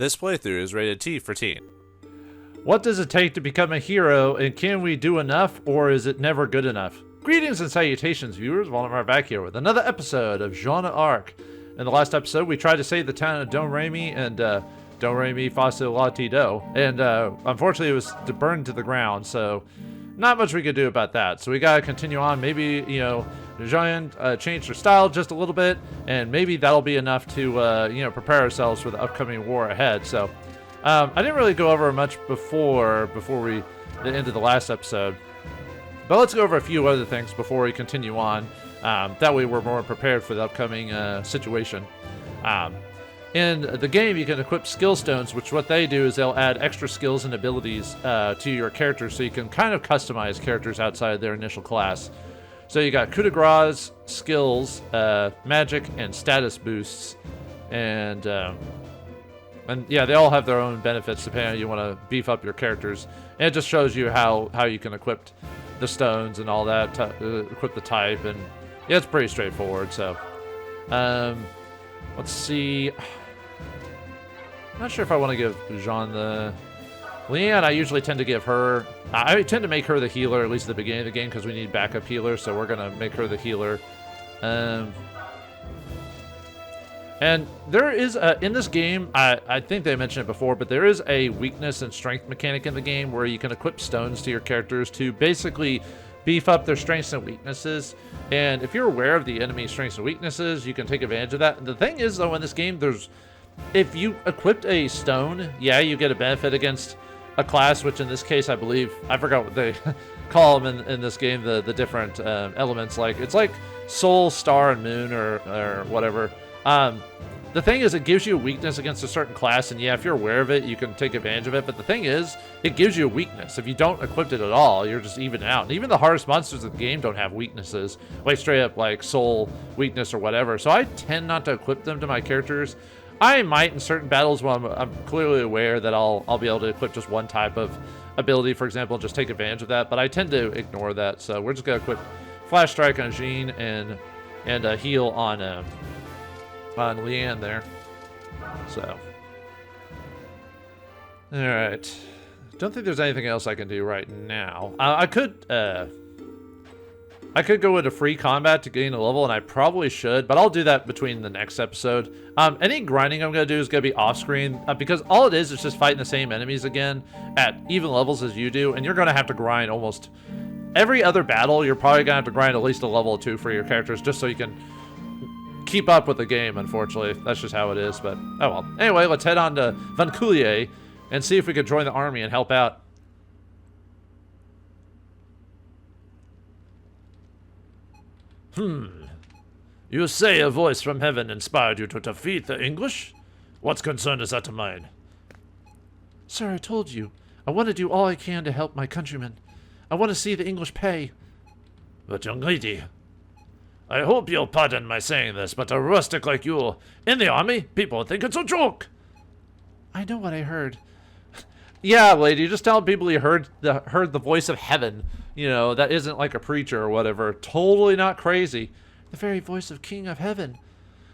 This playthrough is rated T for teen. What does it take to become a hero, and can we do enough, or is it never good enough? Greetings and salutations, viewers. Vauldemare back here with another episode of Joan of Arc. In the last episode, we tried to save the town of Don Remy and Don Remy Fasilatido, and unfortunately it was burned to the ground, so not much we could do about that. So we gotta continue on. Maybe, you know, Jeanne changed her style just a little bit, and maybe that'll be enough to, you know, prepare ourselves for the upcoming war ahead. So I didn't really go over much before the end of the last episode, but let's go over a few other things before we continue on. That way we're more prepared for the upcoming situation. In the game, you can equip skill stones, which what they do is they'll add extra skills and abilities to your characters, so you can kind of customize characters outside their initial class. So you got coup de grace, skills, magic, and status boosts, and yeah, they all have their own benefits depending on how you want to beef up your characters. And it just shows you how you can equip the stones and all that, equip the type, and yeah, it's pretty straightforward. So, let's see. I'm not sure if I want to give Jeanne the... Leanne, I usually tend to give her... I tend to make her the healer, at least at the beginning of the game, because we need backup healers, so we're going to make her the healer. And there is, in this game, I think they mentioned it before, but there is a weakness and strength mechanic in the game where you can equip stones to your characters to basically beef up their strengths and weaknesses. And if you're aware of the enemy's strengths and weaknesses, you can take advantage of that. And the thing is, though, in this game, if you equipped a stone, yeah, you get a benefit against a class, which in this case, I believe, I forgot what they call them in this game, the different elements. Like, it's like soul, star, and moon, or whatever. The thing is, it gives you a weakness against a certain class, and yeah, if you're aware of it, you can take advantage of it. But the thing is, it gives you a weakness. If you don't equip it at all, you're just even out. And even the hardest monsters of the game don't have weaknesses, like straight up like soul weakness or whatever. So I tend not to equip them to my characters. I might in certain battles when I'm clearly aware that I'll be able to equip just one type of ability, for example, and just take advantage of that. But I tend to ignore that. So we're just gonna equip Flash Strike on Jeanne and heal on Leanne there. So, all right. Don't think there's anything else I can do right now. I could go into free combat to gain a level, and I probably should, but I'll do that between the next episode. Any grinding I'm gonna do is gonna be off screen because all it is just fighting the same enemies again at even levels as you do, and you're gonna have to grind almost every other battle. You're probably gonna have to grind at least a level or two for your characters just so you can keep up with the game. Unfortunately, that's just how it is, but oh well. Anyway, let's head on to Vancoulier and see if we could join the army and help out. You say a voice from heaven inspired you to defeat the English? What concern is that of mine? Sir, I told you. I want to do all I can to help my countrymen. I want to see the English pay. But young lady, I hope you'll pardon my saying this, but a rustic like you in the army, people think it's a joke. I know what I heard. Yeah, lady, just tell people you heard the voice of heaven. You know, that isn't like a preacher or whatever. Totally not crazy. The very voice of King of Heaven.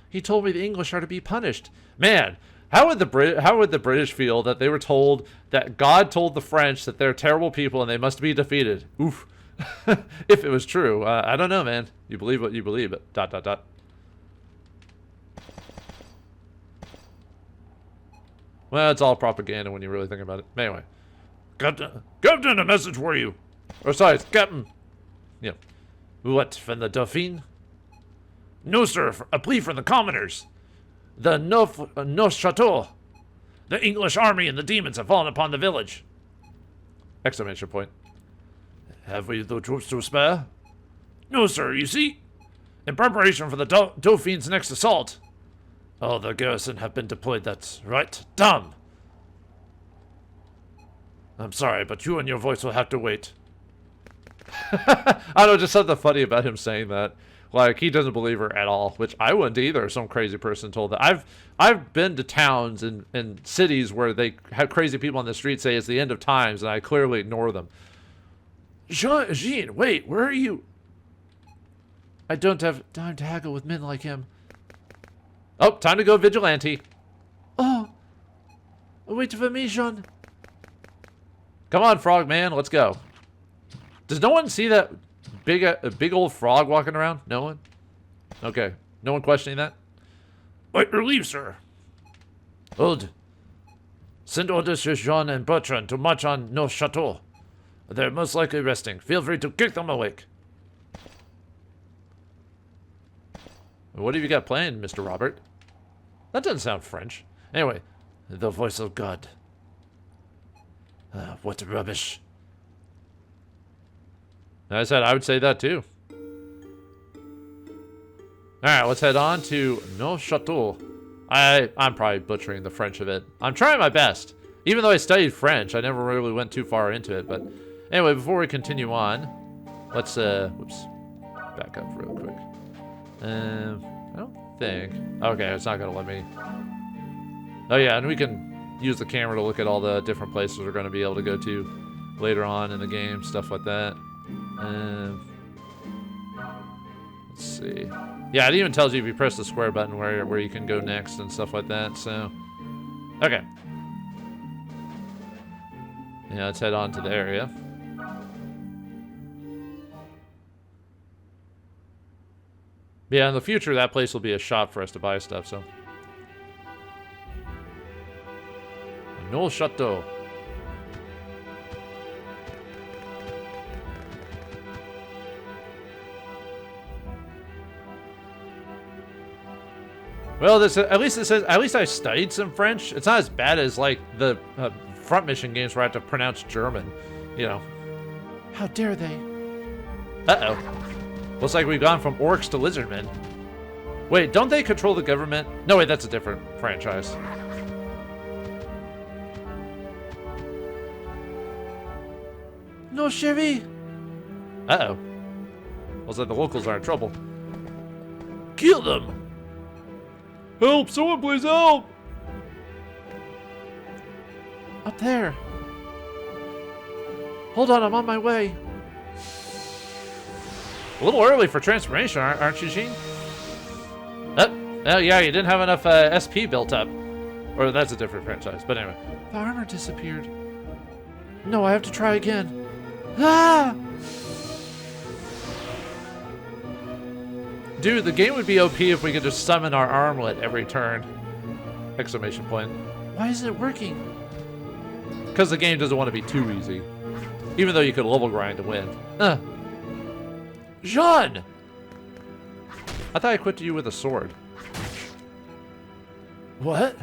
He told me the English are to be punished. Man, how would the British feel that they were told that God told the French that they're terrible people and they must be defeated? Oof. If it was true. I don't know, man. You believe what you believe, but ... Well, it's all propaganda when you really think about it. Anyway. Captain, a message for you. Or sorry, Captain. Yeah. What, from the Dauphin? No, sir, a plea from the commoners. The NeufChateau. The English army and the demons have fallen upon the village. Exclamation point. Have we the troops to spare? No, sir, you see? In preparation for the Dauphin's next assault. Oh, the garrison have been deployed, that's right. Dumb! I'm sorry, but you and your voice will have to wait. I don't know, just something funny about him saying that. Like, he doesn't believe her at all, which I wouldn't either. Some crazy person told that. I've been to towns and cities where they have crazy people on the street say it's the end of times, and I clearly ignore them. Jeanne, wait, where are you? I don't have time to haggle with men like him. Oh, time to go vigilante. Oh. Wait for me, Jeanne. Come on, frog man, let's go. Does no one see that big old frog walking around? No one? Okay. No one questioning that? Wait your leave, sir. Hold. Send orders to Jeanne and Bertrand to march on NeufChateau. They're most likely resting. Feel free to kick them awake. What have you got planned, Mr. Robert? That doesn't sound French. Anyway, the voice of God. What rubbish. I said I would say that too. Alright, let's head on to NeufChateau. I'm probably butchering the French of it. I'm trying my best. Even though I studied French, I never really went too far into it. But anyway, before we continue on, let's, whoops, back up real quick. I don't think. Okay, it's not going to let me. Oh yeah, and we can use the camera to look at all the different places we're going to be able to go to later on in the game, stuff like that. Let's see. Yeah, it even tells you if you press the square button where you can go next and stuff like that, so. Okay. Yeah, let's head on to the area. Yeah, in the future, that place will be a shop for us to buy stuff, so. NeufChateau. Well, at least it says, at least I studied some French. It's not as bad as, like, the front mission games where I have to pronounce German, you know. How dare they? Uh-oh. Looks like we've gone from orcs to lizardmen. Wait, don't they control the government? No, wait, that's a different franchise. No, Chevy. Uh-oh. Looks like the locals are in trouble. Kill them! Help! Someone please help! Up there. Hold on, I'm on my way. A little early for transformation, aren't you, Jeanne? Oh, yeah, you didn't have enough SP built up. Or that's a different franchise, but anyway. The armor disappeared. No, I have to try again. Ah! Dude, the game would be OP if we could just summon our armlet every turn. Exclamation point. Why isn't it working? Because the game doesn't want to be too easy. Even though you could level grind to win. Jeanne! I thought I equipped you with a sword. What?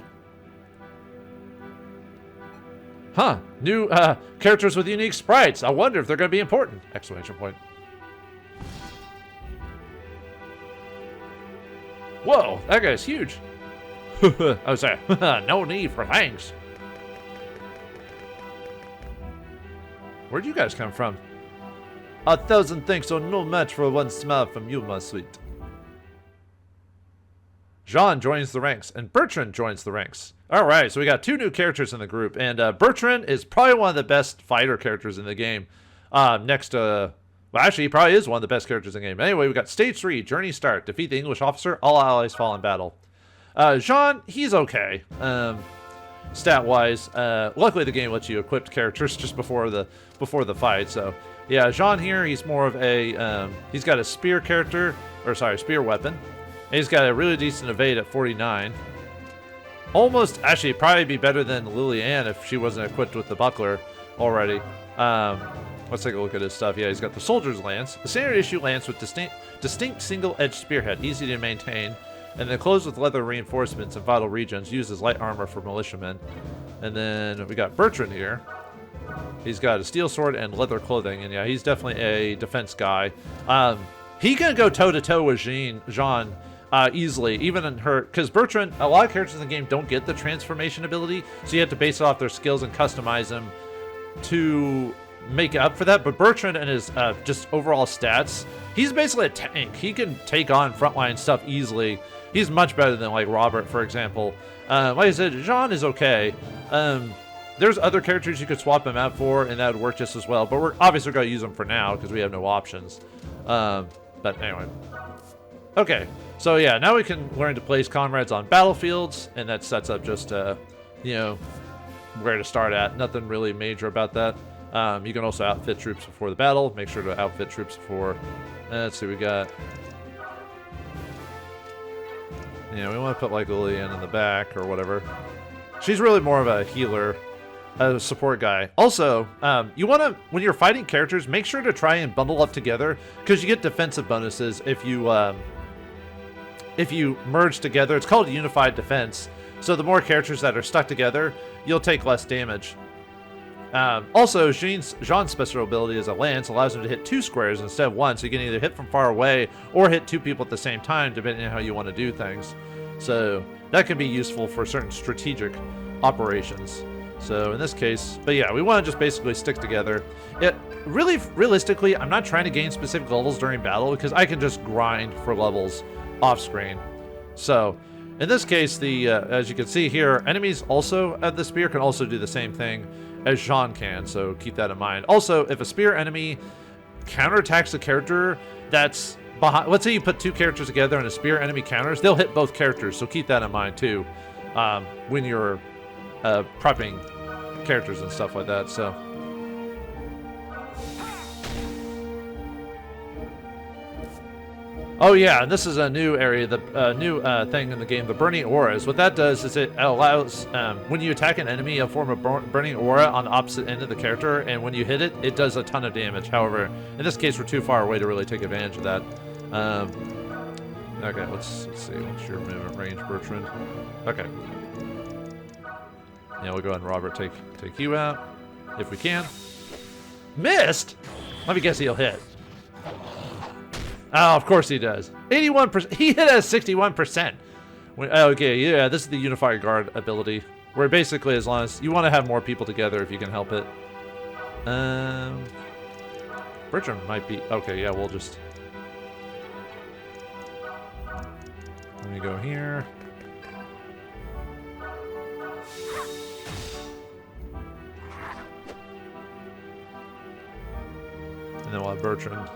Huh. New characters with unique sprites. I wonder if they're going to be important. Exclamation point. Whoa, that guy's huge. Oh, sorry. No need for thanks. Where'd you guys come from? 1,000 thanks are no match for one smile from you, my sweet. Jeanne joins the ranks, and Bertrand joins the ranks. Alright, so we got 2 new characters in the group, and Bertrand is probably one of the best fighter characters in the game. Next to... Well, actually, he probably is one of the best characters in the game. Anyway, we got Stage 3, Journey Start. Defeat the English officer. All allies fall in battle. Jeanne, he's okay. Stat-wise. Luckily, the game lets you equip characters just before the fight. So, yeah, Jeanne here, he's more of a... he's got a spear character. Or, sorry, spear weapon. And he's got a really decent evade at 49. Almost, actually, probably be better than Lillian if she wasn't equipped with the buckler already. Let's take a look at his stuff. Yeah, he's got the soldier's lance, a standard issue lance with distinct single-edged spearhead, easy to maintain, and then closed with leather reinforcements in vital regions, used as light armor for militiamen. And then we got Bertrand here. He's got a steel sword and leather clothing, and yeah, he's definitely a defense guy. He can go toe-to-toe with Jeanne easily, even in her, because Bertrand, a lot of characters in the game don't get the transformation ability, so you have to base it off their skills and customize them to make up for that. But Bertrand and his just overall stats, he's basically a tank. He can take on frontline stuff easily. He's much better than like Robert, for example. Like I said, Jeanne is okay. There's other characters you could swap him out for, and that would work just as well. But we're obviously going to use them for now because we have no options. But anyway. Okay, so yeah, now we can learn to place comrades on battlefields, and that sets up just, you know, where to start at. Nothing really major about that. You can also outfit troops before the battle. Make sure to outfit troops before. Let's see, we got. Yeah, we want to put like Lillian in the back or whatever. She's really more of a healer, a support guy. Also, you want to, when you're fighting characters, make sure to try and bundle up together because you get defensive bonuses if you merge together. It's called unified defense. So the more characters that are stuck together, you'll take less damage. Also, Jeanne's special ability as a lance allows him to hit 2 squares instead of 1, so you can either hit from far away or hit 2 people at the same time, depending on how you want to do things. So that can be useful for certain strategic operations. So in this case, but yeah, we want to just basically stick together. Realistically, I'm not trying to gain specific levels during battle because I can just grind for levels off screen. So in this case, as you can see here, enemies also at the spear can also do the same thing as Jeanne can, so keep that in mind. Also, if a spear enemy counterattacks a character that's behind, let's say you put 2 characters together and a spear enemy counters, they'll hit both characters, so keep that in mind too when you're prepping characters and stuff like that. So oh yeah, and this is a new area, the new thing in the game, the burning auras. What that does is it allows, when you attack an enemy, you'll form a burning aura on the opposite end of the character, and when you hit it, it does a ton of damage. However, in this case, we're too far away to really take advantage of that. Okay, let's see, what's your movement range, Bertrand? Okay. Yeah, we'll go ahead and Robert take you out, if we can. Missed? Let me guess he'll hit. Oh, of course he does. 81%. He hit at 61%. Okay, yeah, this is the Unified Guard ability. Where basically, as long as you want to have more people together if you can help it. Bertram might be... Okay, yeah, we'll just... Let me go here. And then we'll have Bertrand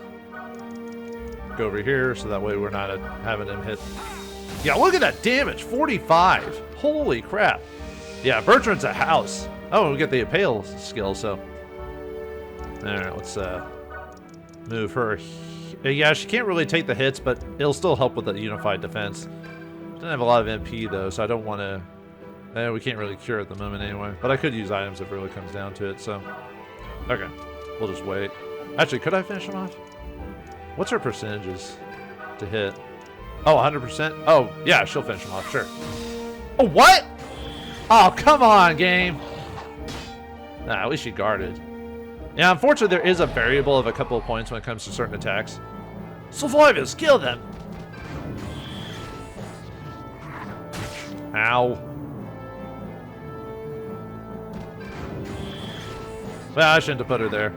go over here, so that way we're not having him hit. Yeah, look at that damage, 45. Holy crap. Yeah, Bertrand's a house. Oh, we get the Impale skill, so. Alright, let's move her. Yeah, she can't really take the hits, but it'll still help with the unified defense. Doesn't have a lot of MP though, so I don't want to. We can't really cure at the moment anyway. But I could use items if it really comes down to it, so. Okay, we'll just wait. Actually, could I finish him off? What's her percentages to hit? Oh, 100%? Oh, yeah, she'll finish him off, sure. Oh, what? Oh, come on, game. Nah, at least she guarded. Yeah, unfortunately, there is a variable of a couple of points when it comes to certain attacks. Survivors, kill them. Ow. Well, I shouldn't have put her there.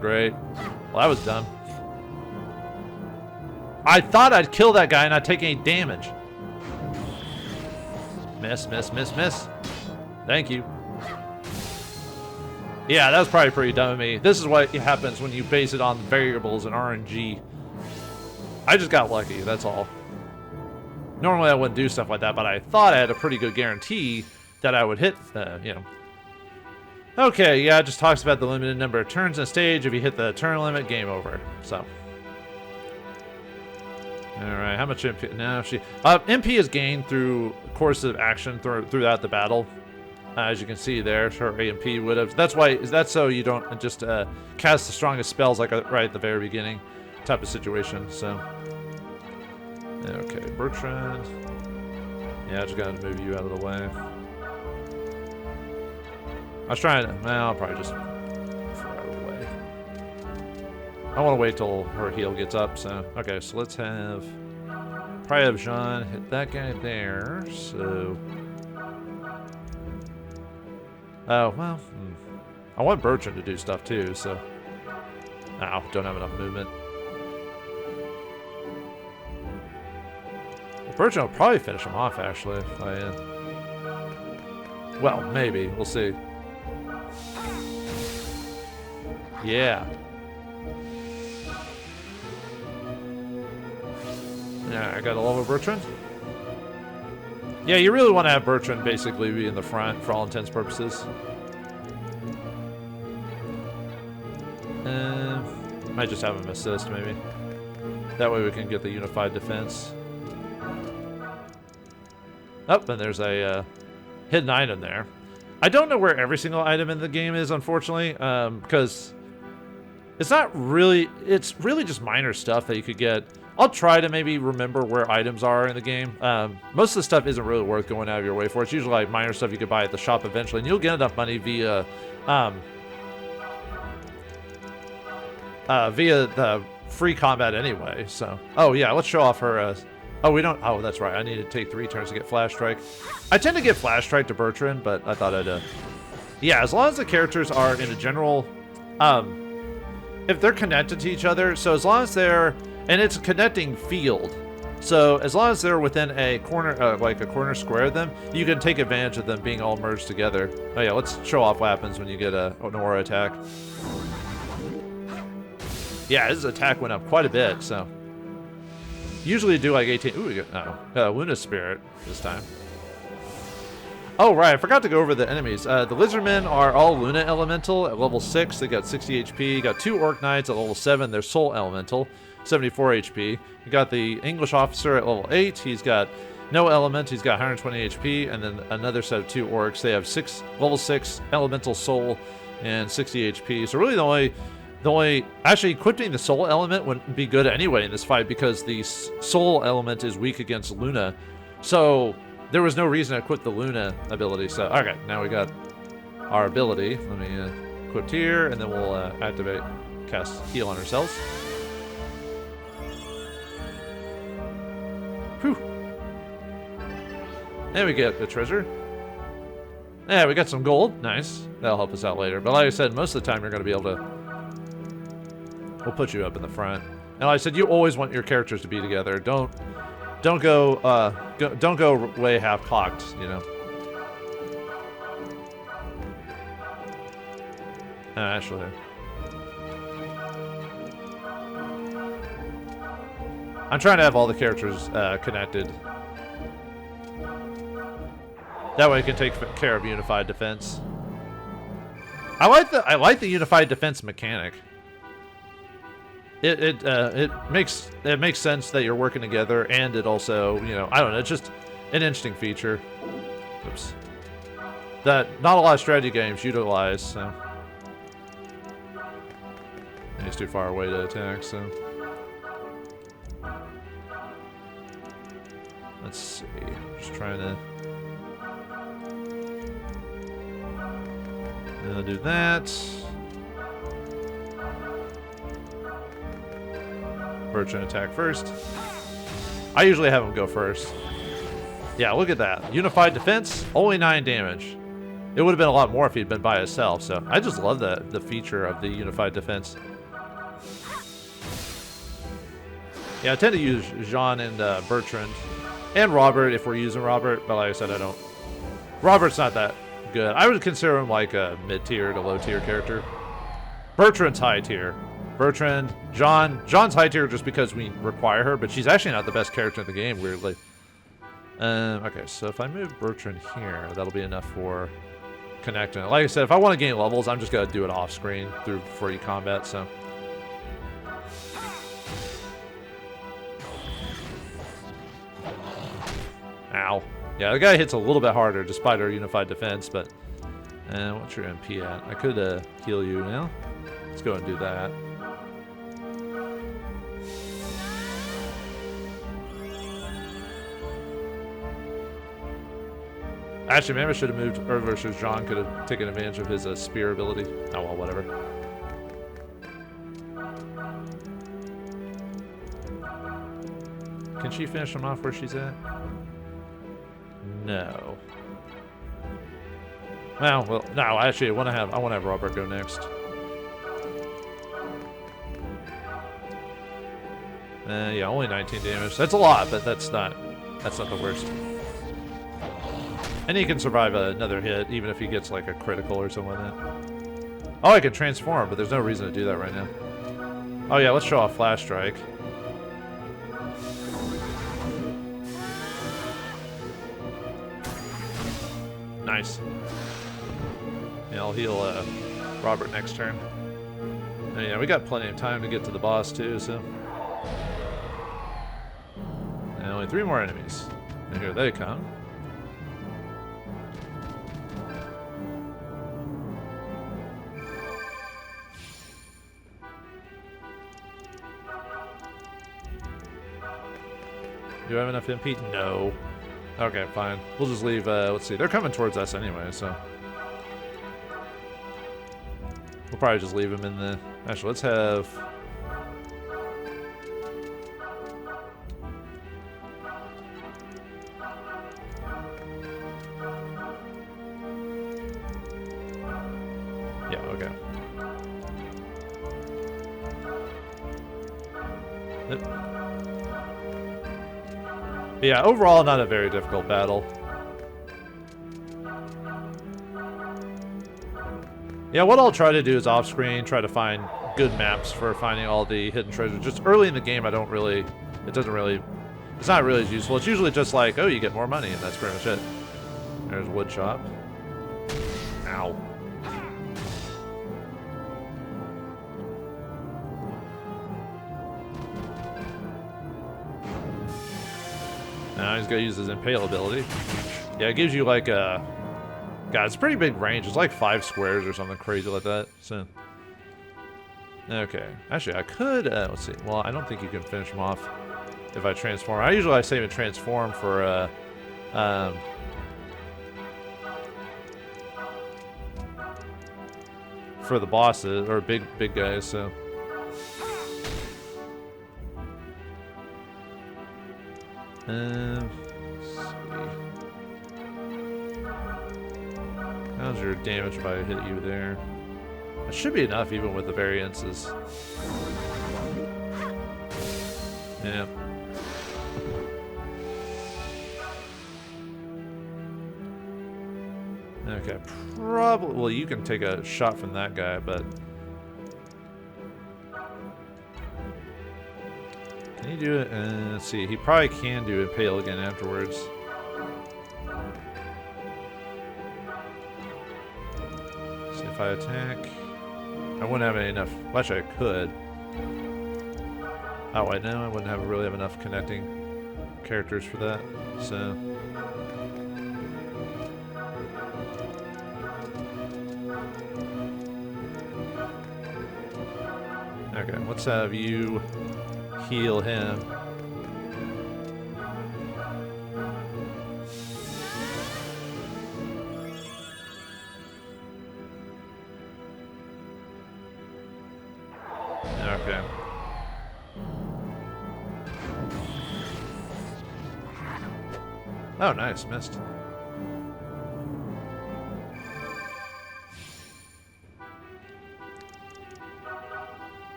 Great. Well, that was dumb. I thought I'd kill that guy and not take any damage. Miss, miss, miss, miss. Thank you. Yeah, that was probably pretty dumb of me. This is what happens when you base it on variables and RNG. I just got lucky, that's all. Normally I wouldn't do stuff like that, but I thought I had a pretty good guarantee that I would hit, you know. Okay, yeah, it just talks about the limited number of turns in a stage. If you hit the turn limit, game over. So. Alright, how much MP? No, she... MP is gained through course of action throughout the battle. As you can see there, her MP would have... That's so you don't just cast the strongest spells like right at the very beginning type of situation, so... Okay, Bertrand. Yeah, I just gotta move you out of the way. I was trying to... Well, I'll probably just... out of the way. I want to wait till her heal gets up, so... Okay, so let's have... Probably have Jeanne hit that guy there, so... Oh, well... I want Bertrand to do stuff too, so... Ow, don't have enough movement. Well, Bertrand will probably finish him off, actually, if I... Well, maybe. We'll see. Yeah. Yeah, I got a level Bertrand. Yeah, you really want to have Bertrand basically be in the front for all intents and purposes. Might just have him assist, maybe. That way we can get the unified defense. Oh, and there's a hidden item there. I don't know where every single item in the game is, unfortunately, because it's not really... It's really just minor stuff that you could get. I'll try to maybe remember where items are in the game. Most of the stuff isn't really worth going out of your way for. It's usually like minor stuff you could buy at the shop eventually, and you'll get enough money via the free combat anyway. So, oh yeah, let's show off her. Oh, we don't. Oh, that's right. I need to take 3 turns to get Flash Strike. I tend to get Flash Strike to Bertrand, but I thought I'd. Yeah, as long as the characters are in a general, if they're connected to each other, so as long as they're, and it's a connecting field, so as long as they're within a corner, like a corner square of them, you can take advantage of them being all merged together. Oh yeah, let's show off what happens when you get an aura attack. Yeah, his attack went up quite a bit, so. Usually do like 18. Ooh, we got Luna Spirit this time. Oh, right, I forgot to go over the enemies. The Lizardmen are all Luna Elemental at level 6. They got 60 HP. You got 2 Orc Knights at level 7. They're Soul Elemental, 74 HP. You got the English Officer at level 8. He's got no element. He's got 120 HP. And then another set of 2 Orcs. They have level 6 Elemental Soul and 60 HP. So really the only actually equipping the soul element wouldn't be good anyway in this fight because the soul element is weak against Luna. So there was no reason to equip the Luna ability. So okay, now we got our ability. Let me equip here, and then we'll activate, cast heal on ourselves. Whew. And we get the treasure. Yeah, we got some gold. Nice. That'll help us out later. But like I said, most of the time you're going to be able to. We'll put you up in the front. And like I said, you always want your characters to be together. Don't go way half cocked, you know. Actually, I'm trying to have all the characters connected. That way I can take care of unified defense. I like the unified defense mechanic. It makes sense that you're working together, and it also, you know, I don't know, it's just an interesting feature. Oops. That not a lot of strategy games utilize, so. And he's too far away to attack, so. Let's see. Just trying to. I'll do that. Bertrand attack first. I usually have him go first. Yeah, look at that. Unified defense, only 9 damage. It would have been a lot more if he'd been by himself, so I just love the feature of the unified defense. Yeah, I tend to use Jeanne and Bertrand. And Robert if we're using Robert, but like I said, I don't. Robert's not that good. I would consider him like a mid-tier to low-tier character. Bertrand's high tier. Bertrand, Jeanne's high tier just because we require her, but she's actually not the best character in the game, weirdly. Okay, so if I move Bertrand here, that'll be enough for connecting. Like I said, if I want to gain levels, I'm just going to do it off-screen through free combat, so. Ow. Yeah, the guy hits a little bit harder despite our unified defense, but... what's your MP at? I could heal you now. Let's go and do that. Actually, maybe I should have moved over so Jeanne could have taken advantage of his spear ability. Oh, well, whatever. Can she finish him off where she's at? No. Well, no, actually, I want to have Robert go next. Yeah, only 19 damage. That's a lot, but that's not the worst. And he can survive another hit, even if he gets like a critical or something like that. Oh, I can transform, but there's no reason to do that right now. Oh yeah, let's show off Flash Strike. Nice. Yeah, I'll heal Robert next turn. And yeah, we got plenty of time to get to the boss too, so. And only 3 more enemies. And here they come. Do I have enough MP? No. Okay, fine. We'll just leave, let's see. They're coming towards us anyway, so. We'll probably just leave them in the... Actually, let's have... Yeah, okay. Yep. Yeah, overall, not a very difficult battle. Yeah, what I'll try to do is off-screen, try to find good maps for finding all the hidden treasures. Just early in the game, I don't really... It doesn't really... It's not really as useful. It's usually just like, oh, you get more money, and that's pretty much it. There's a wood shop. Ow. Now he's gonna use his impale ability. Yeah, it gives you like a... God, it's a pretty big range. It's like 5 squares or something crazy like that. So, okay. Actually, I could... let's see. Well, I don't think you can finish him off if I transform. I usually save and transform for... for the bosses or big guys. So. Let's see. How's your damage if I hit you there? That should be enough even with the variances. Yeah. Okay, probably... Well, you can take a shot from that guy, but... Can you do it? Let's see. He probably can do Impale again afterwards. See if I attack. I wouldn't have enough. Well, actually, I could. Oh, I know. I wouldn't really have enough connecting characters for that. So. Okay, let's have you heal him. Okay. Oh, nice. Missed.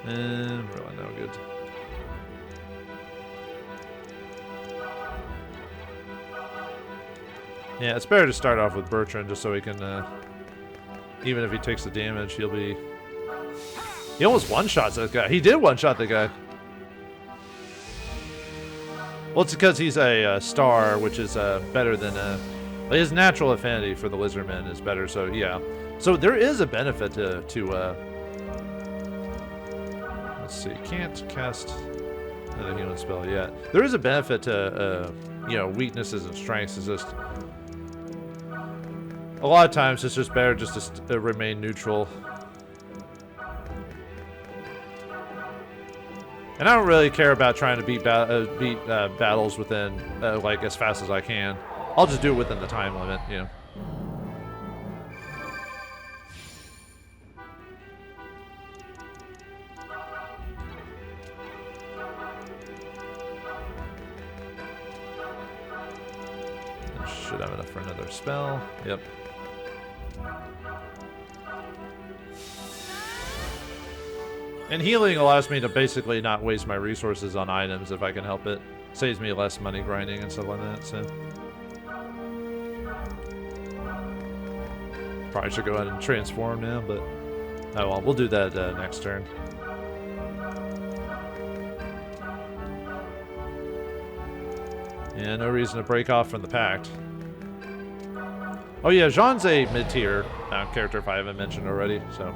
Really no good. Yeah, it's better to start off with Bertrand just so he can, even if he takes the damage, he'll be... He almost one-shots that guy. He did one-shot the guy. Well, it's because he's a star, which is better than... his natural affinity for the Lizardmen is better, so yeah. So there is a benefit to let's see, can't cast another healing spell yet. There is a benefit to, you know, weaknesses and strengths. It's just... A lot of times it's just better just to remain neutral. And I don't really care about trying to beat battles within, like, as fast as I can. I'll just do it within the time limit, you know. Should have enough for another spell. Yep. And healing allows me to basically not waste my resources on items if I can help it. Saves me less money grinding and stuff like that, so. Probably should go ahead and transform now, but... Oh well, we'll do that next turn. Yeah, no reason to break off from the pact. Oh yeah, Jeanne's a mid-tier character if I haven't mentioned already, so.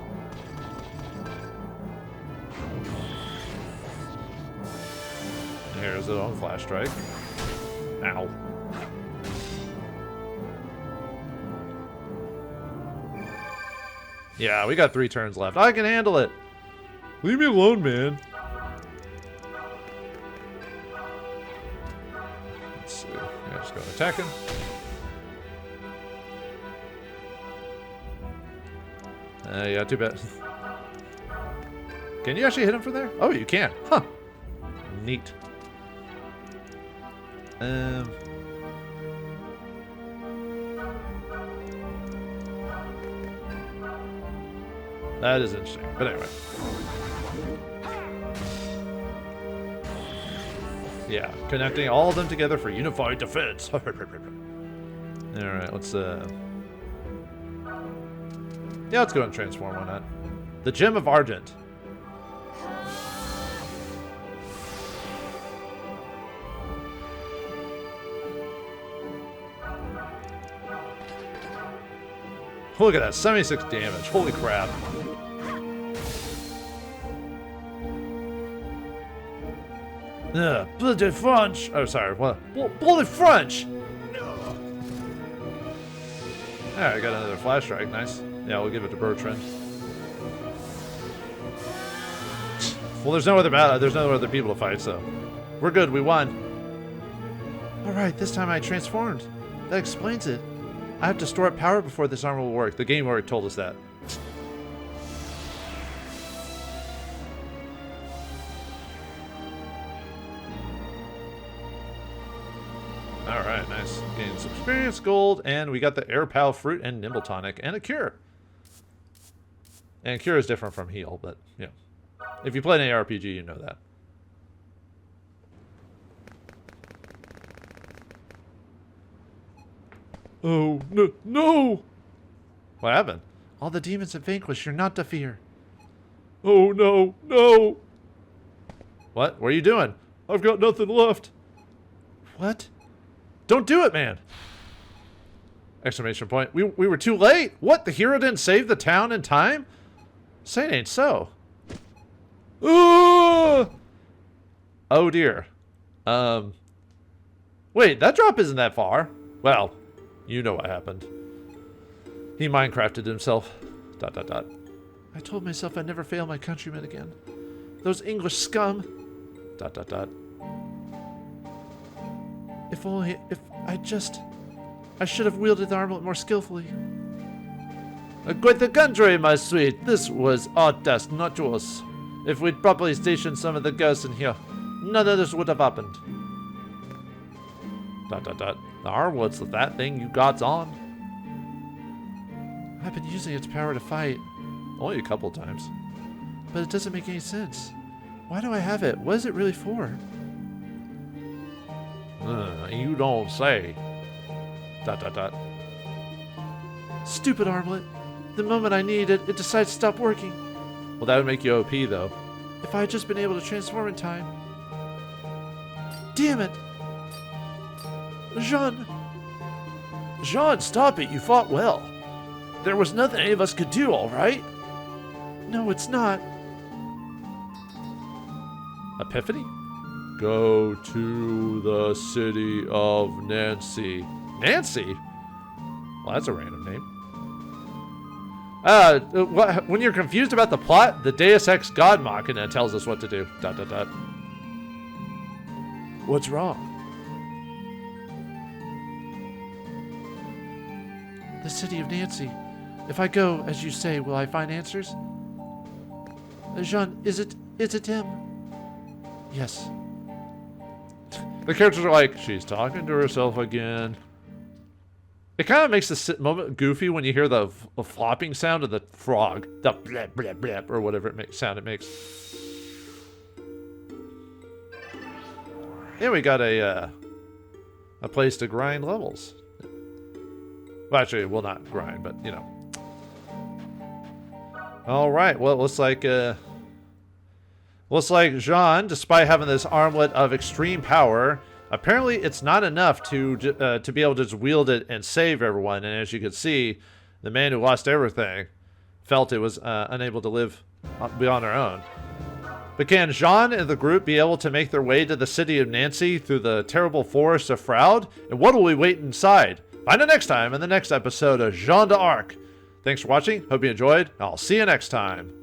Here's it on Flash Strike. Ow. Yeah, we got 3 turns left. I can handle it. Leave me alone, man. Let's see. Yeah, just go and attack him. Yeah, too bad. Can you actually hit him from there? Oh, you can. Huh. Neat. That is interesting. But anyway. Yeah, connecting all of them together for unified defense. Alright, let's yeah, let's go and transform, why not? The Gem of Argent. Look at that, 76 damage. Holy crap. Bloody French. Oh, sorry. What? Bloody French. Alright, I got another Flash Strike. Nice. Yeah, we'll give it to Bertrand. Well, there's no other battle. There's no other people to fight, so we're good. We won. Alright, this time I transformed. That explains it. I have to store up power before this armor will work. The game already told us that. Alright, nice. Gain some experience, gold, and we got the Air Pal Fruit and Nimble Tonic, and a Cure. And Cure is different from Heal, but, yeah. If you play an ARPG, you know that. Oh, no, no! What happened? All the demons have vanquished. You're not to fear. Oh, no, no! What? What are you doing? I've got nothing left. What? Don't do it, man! Exclamation point. We were too late! What? The hero didn't save the town in time? Say it ain't so. Ooh! Oh, dear. Wait, that drop isn't that far. Well... You know what happened. He Minecrafted himself. ... I told myself I'd never fail my countrymen again. Those English scum. ... If only... I should have wielded the armlet more skillfully. Quite the contrary, my sweet. This was audacious. If we'd properly stationed some of the ghosts in here, none of this would have happened. ... what's that thing you got on? I've been using its power to fight. Only a couple times. But it doesn't make any sense. Why do I have it? What is it really for? You don't say. ... Stupid armlet. The moment I need it, it decides to stop working. Well, that would make you OP, though. If I had just been able to transform in time. Damn it! Jeanne! Jeanne, stop it. You fought well. There was nothing any of us could do, all right? No, it's not. Epiphany? Go to the city of Nancy. Nancy? Well, that's a random name. When you're confused about the plot, the Deus Ex God Machina tells us what to do. ... What's wrong? The city of Nancy. If I go, as you say, will I find answers? Jeanne, is it him? Yes. The characters are like, she's talking to herself again. It kind of makes the moment goofy when you hear the flopping sound of the frog. The blep, blep, blep, or whatever sound it makes. And we got a place to grind levels. Well, actually, we'll not grind, but, you know. Alright, well, it looks like Jeanne, despite having this armlet of extreme power, Apparently, it's not enough to be able to just wield it and save everyone. And as you can see, the man who lost everything felt it was unable to live beyond their own. But can Jeanne and the group be able to make their way to the city of Nancy through the terrible forest of Frowned? And what will we wait inside? Find out next time in the next episode of Joan of Arc. Thanks for watching. Hope you enjoyed. I'll see you next time.